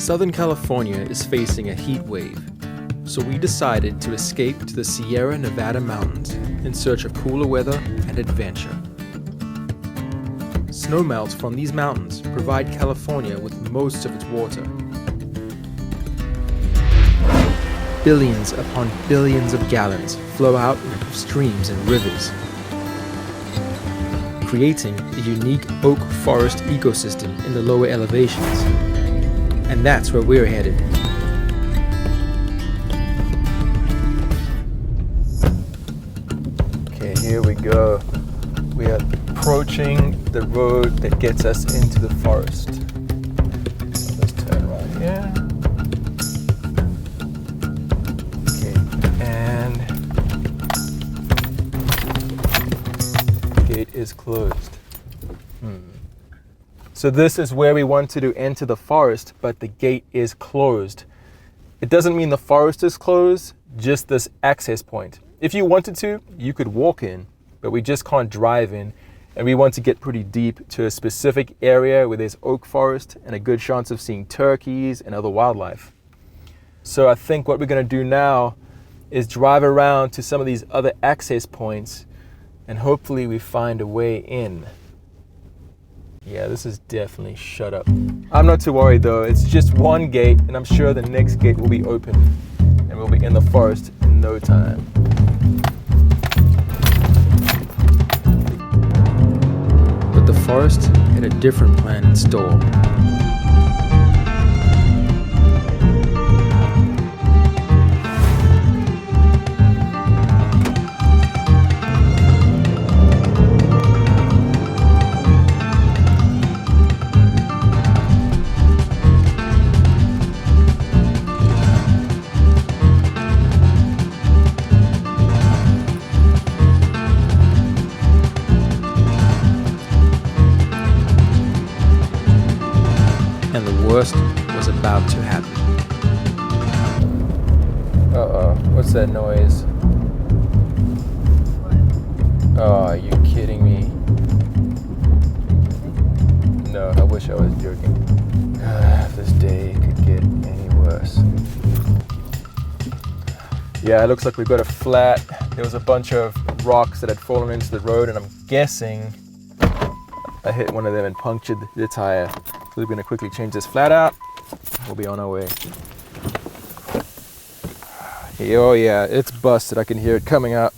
Southern California is facing a heat wave, so we decided to escape to the Sierra Nevada mountains in search of cooler weather and adventure. Snowmelts from these mountains provide California with most of its water. Billions upon billions of gallons flow out into streams and rivers, creating a unique oak forest ecosystem in the lower elevations. And that's where we're headed. Okay, here we go. We are approaching the road that gets us into the forest. So let's turn right here. Okay, and the gate is closed. So this is where we wanted to enter the forest, but the gate is closed. It doesn't mean the forest is closed, just this access point. If you wanted to, you could walk in, but we just can't drive in. And we want to get pretty deep to a specific area where there's oak forest and a good chance of seeing turkeys and other wildlife. So I think what we're going to do now is drive around to some of these other access points and hopefully we find a way in. Yeah, this is definitely shut up. I'm not too worried though. It's just one gate and I'm sure the next gate will be open and we'll be in the forest in no time. But the forest had a different plan in store. And the worst was about to happen. Uh-oh, what's that noise? What? Oh, are you kidding me? No, I wish I was joking. This day could get any worse. Yeah, it looks like we've got a flat. There was a bunch of rocks that had fallen into the road and I'm guessing I hit one of them and punctured the tire. So we're going to quickly change this flat out. We'll be on our way. Oh yeah, it's busted. I can hear it coming out.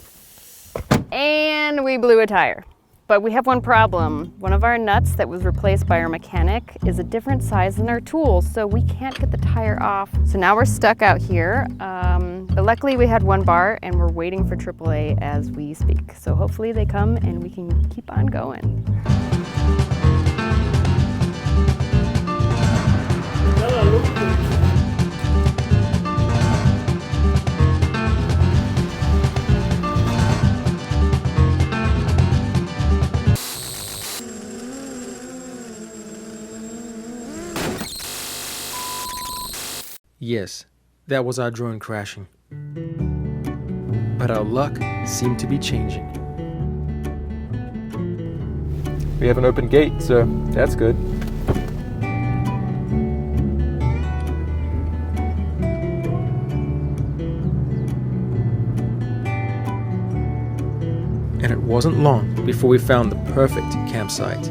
And we blew a tire. But we have one problem. One of our nuts that was replaced by our mechanic is a different size than our tools, so we can't get the tire off. So now we're stuck out here. But luckily we had one bar and we're waiting for AAA as we speak. So hopefully they come and we can keep on going. Yes, that was our drone crashing. But our luck seemed to be changing. We have an open gate, so that's good. And it wasn't long before we found the perfect campsite.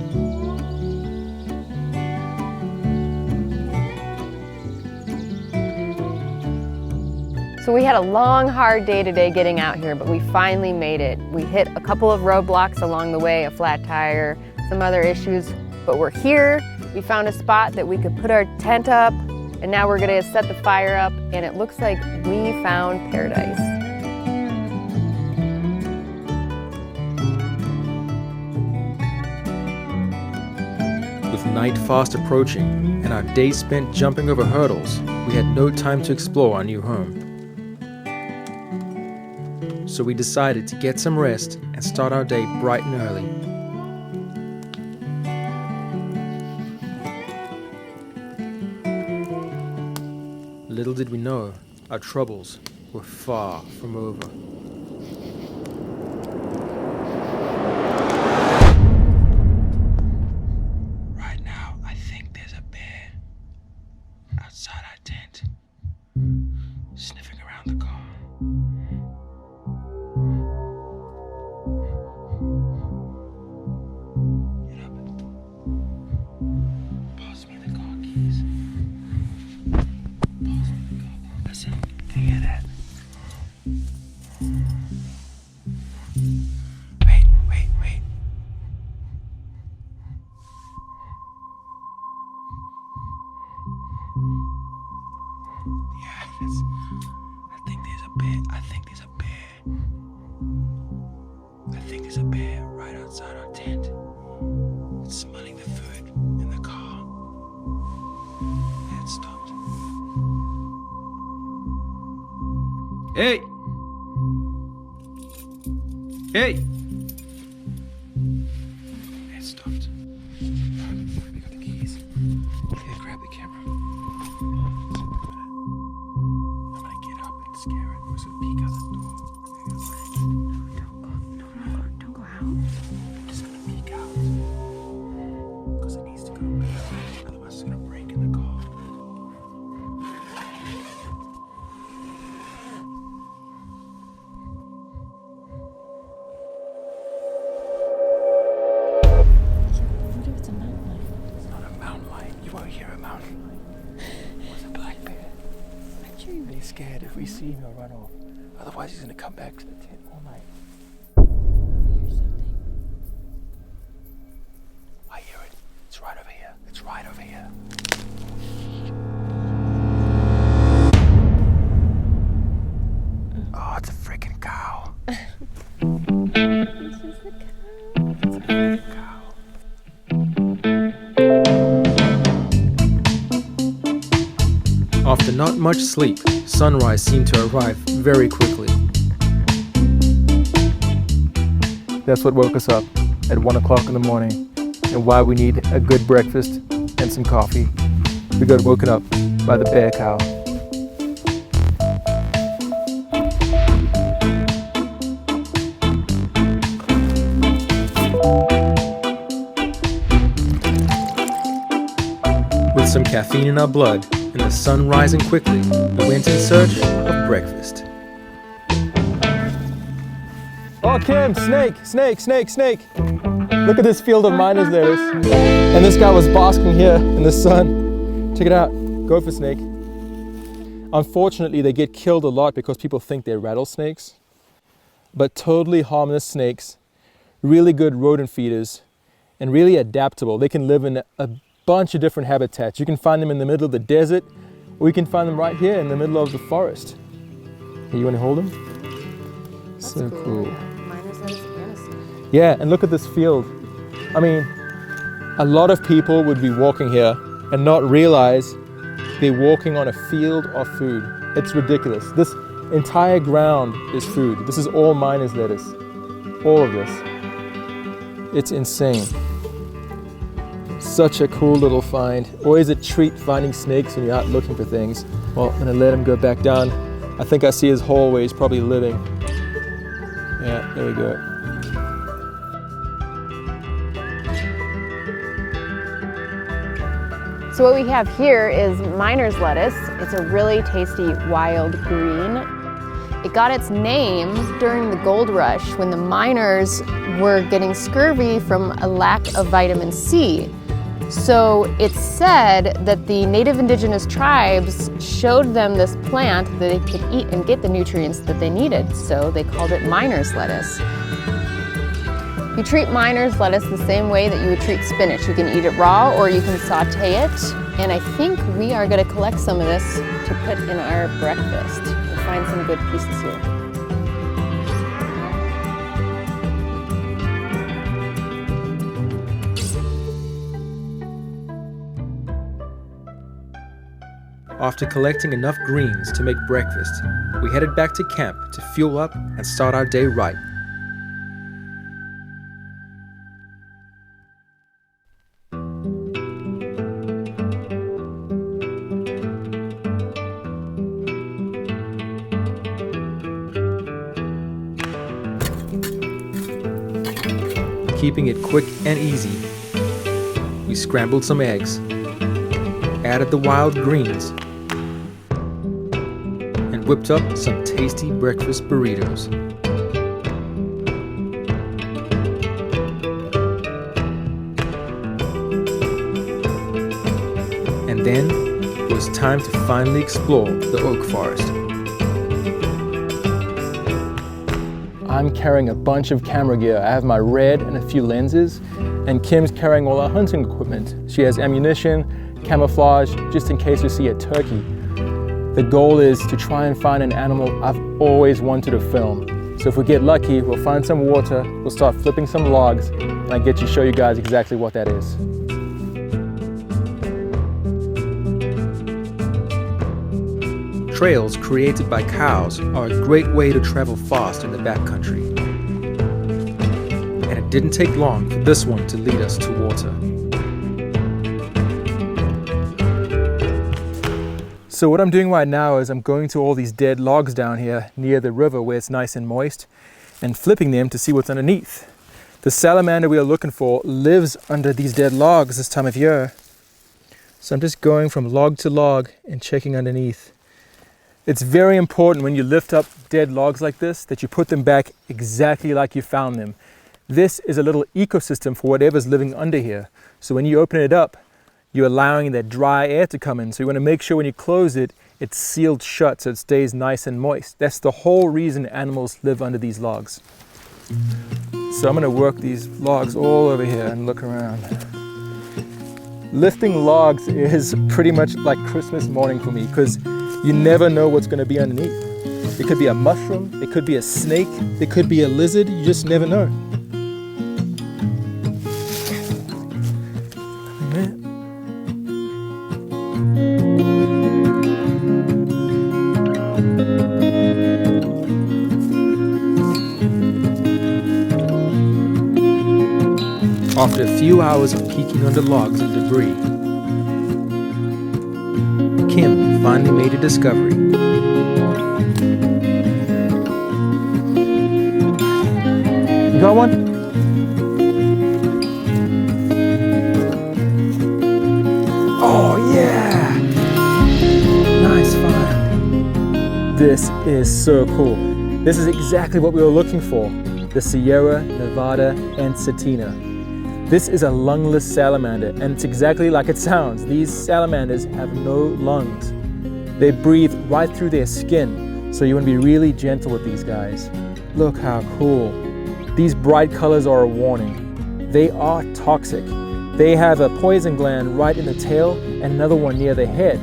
So we had a long, hard day today getting out here, but we finally made it. We hit a couple of roadblocks along the way, a flat tire, some other issues, but we're here. We found a spot that we could put our tent up, and now we're gonna set the fire up, and it looks like we found paradise. With night fast approaching and our day spent jumping over hurdles, we had no time to explore our new home. So we decided to get some rest and start our day bright and early. Little did we know, our troubles were far from over. Right now, I think there's a bear outside. tent, sniffing around the car. Get up. Pass me the car keys. Pass me the car. Listen, can you hear that? Wait. Yeah, I think there's a bear. I think there's a bear right outside our tent. It's smelling the food in the car. Yeah, it stopped. Hey! It stopped. We got the keys. Here, grab the camera. I'm gonna get up and scare it. We're gonna peek out the door. Don't go out. I'm just gonna peek out. Because it needs to go. Otherwise it's gonna break in the car. What if it's a mountain lion? It's not a mountain lion. You won't hear a mountain lion. It's a black bear. And he's scared. If we see him, he'll run off. Otherwise, he's gonna come back to the tent all night. Here's something. I hear it. It's right over here. It's right over here. Oh, it's a freaking cow. It's just a cow. It's a freaking cow. After not much sleep, sunrise seemed to arrive very quickly. That's what woke us up at 1 o'clock in the morning, and why we need a good breakfast and some coffee. We got woken up by the bear cow. With some caffeine in our blood and the sun rising quickly, we went in search of breakfast. Oh, Kim, snake. Look at this field of miner's lettuce. And this guy was basking here in the sun. Check it out, Gopher Snake. Unfortunately, they get killed a lot because people think they're rattlesnakes, but totally harmless snakes, really good rodent feeders, and really adaptable. They can live in a bunch of different habitats. You can find them in the middle of the desert, or you can find them right here in the middle of the forest. Hey, you want to hold them? That's So cool. Miner's lettuce and a snake. Yeah, and look at this field. I mean, a lot of people would be walking here and not realize they're walking on a field of food. It's ridiculous. This entire ground is food. This is all miner's lettuce. All of this. It's insane. Such a cool little find. Always a treat finding snakes when you're out looking for things. Well, I'm gonna let him go back down. I think I see his hole where he's probably living. Yeah, there we go. So what we have here is miner's lettuce. It's a really tasty wild green. It got its name during the gold rush when the miners were getting scurvy from a lack of vitamin C. So it's said that the native indigenous tribes showed them this plant that they could eat and get the nutrients that they needed. So they called it miner's lettuce. You treat miner's lettuce the same way that you would treat spinach. You can eat it raw or you can saute it. And I think we are going to collect some of this to put in our breakfast. We'll find some good pieces here. After collecting enough greens to make breakfast, we headed back to camp to fuel up and start our day right. Keeping it quick and easy, we scrambled some eggs, added the wild greens, and whipped up some tasty breakfast burritos. And then it was time to finally explore the oak forest. I'm carrying a bunch of camera gear. I have my red and a few lenses, and Kim's carrying all our hunting equipment. She has ammunition, camouflage, just in case we see a turkey. The goal is to try and find an animal I've always wanted to film. So if we get lucky, we'll find some water, we'll start flipping some logs, and I get to show you guys exactly what that is. Trails created by cows are a great way to travel fast in the backcountry. And it didn't take long for this one to lead us to water. So what I'm doing right now is I'm going to all these dead logs down here near the river where it's nice and moist and flipping them to see what's underneath. The salamander we are looking for lives under these dead logs this time of year. So I'm just going from log to log and checking underneath. It's very important when you lift up dead logs like this that you put them back exactly like you found them. This is a little ecosystem for whatever's living under here. So when you open it up, you're allowing that dry air to come in. So you want to make sure when you close it, it's sealed shut so it stays nice and moist. That's the whole reason animals live under these logs. So I'm going to work these logs all over here and look around. Lifting logs is pretty much like Christmas morning for me because you never know what's going to be underneath. It could be a mushroom, it could be a snake, it could be a lizard, you just never know. After a few hours of peeking under logs and debris, Kim finally made a discovery. You got one? Oh yeah! Nice find. This is so cool. This is exactly what we were looking for. The Sierra Nevada Ensatina. This is a lungless salamander, and it's exactly like it sounds. These salamanders have no lungs. They breathe right through their skin, so you want to be really gentle with these guys. Look how cool. These bright colors are a warning. They are toxic. They have a poison gland right in the tail and another one near the head.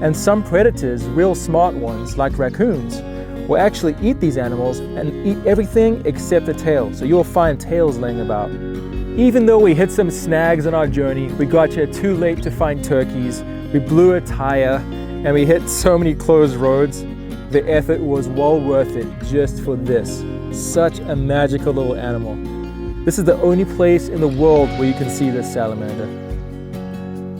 And some predators, real smart ones like raccoons, will actually eat these animals and eat everything except the tail. So you'll find tails laying about. Even though we hit some snags on our journey, we got here too late to find turkeys, we blew a tire, and we hit so many closed roads, the effort was well worth it just for this. Such a magical little animal. This is the only place in the world where you can see this salamander.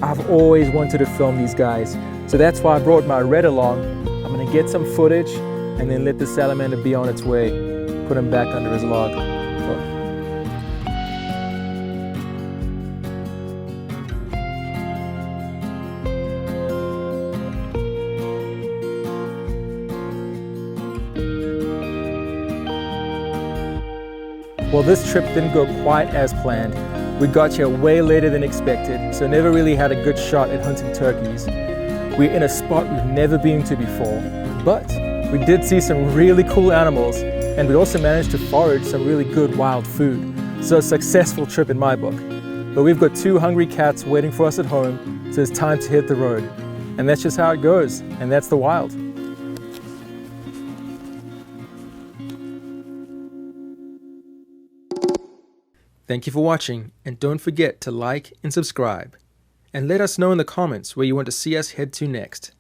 I've always wanted to film these guys, so that's why I brought my red along. I'm gonna get some footage and then let the salamander be on its way. Put him back under his log. Well, this trip didn't go quite as planned. We got here way later than expected, so never really had a good shot at hunting turkeys. We're in a spot we've never been to before, but we did see some really cool animals, and we also managed to forage some really good wild food. So a successful trip in my book. But we've got 2 hungry cats waiting for us at home, so it's time to hit the road. And that's just how it goes, and that's the wild. Thank you for watching, and don't forget to like and subscribe. And let us know in the comments where you want to see us head to next.